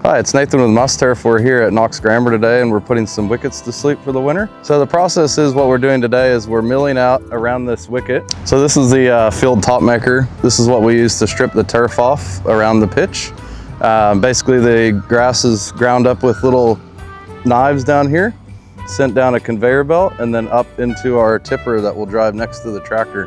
Hi, it's Nathan with Musturf. We're here at Knox Grammar today and we're putting some wickets to sleep for the winter. So the process is, what we're doing today is we're milling out around this wicket. So this is the field top maker. This is what we use to strip the turf off around the pitch. Basically the grass is ground up with little knives down here, sent down a conveyor belt and then up into our tipper that will drive next to the tractor.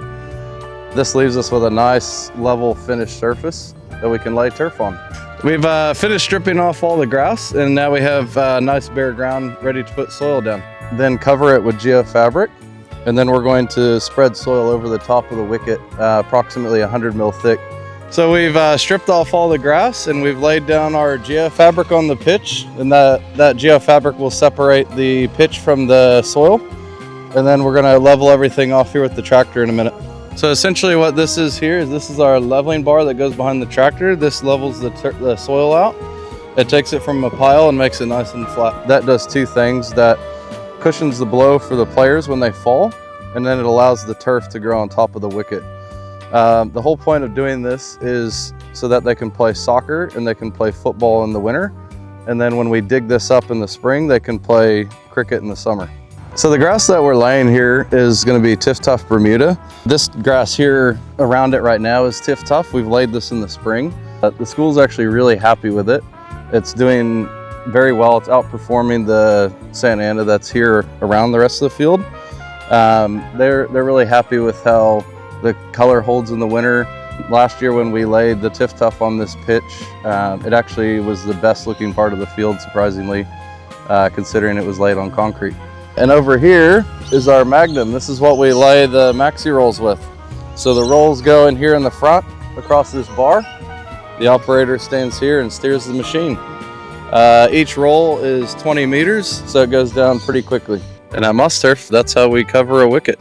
This leaves us with a nice level finished surface that we can lay turf on. We've finished stripping off all the grass and now we have nice bare ground ready to put soil down. Then cover it with geofabric and then we're going to spread soil over the top of the wicket, approximately 100 mil thick. So we've stripped off all the grass and we've laid down our geofabric on the pitch, and that geofabric will separate the pitch from the soil. And then we're gonna level everything off here with the tractor in a minute. So essentially what this is here is this is our leveling bar that goes behind the tractor. This levels the soil out. It takes it from a pile and makes it nice and flat. That does two things. That cushions the blow for the players when they fall, and then it allows the turf to grow on top of the wicket. The whole point of doing this is so that they can play soccer and they can play football in the winter. And then when we dig this up in the spring, they can play cricket in the summer. So the grass that we're laying here is going to be TifTuf Bermuda. This grass here around it right now is TifTuf. We've laid this in the spring. The school's actually really happy with it. It's doing very well. It's outperforming the Santa Ana that's here around the rest of the field. They're really happy with how the color holds in the winter. Last year when we laid the TifTuf on this pitch, it actually was the best looking part of the field, surprisingly, considering it was laid on concrete. And over here is our Magnum. This is what we lay the maxi rolls with. So the rolls go in here in the front across this bar. The operator stands here and steers the machine. Each roll is 20 meters, so it goes down pretty quickly. And at Musturf, that's how we cover a wicket.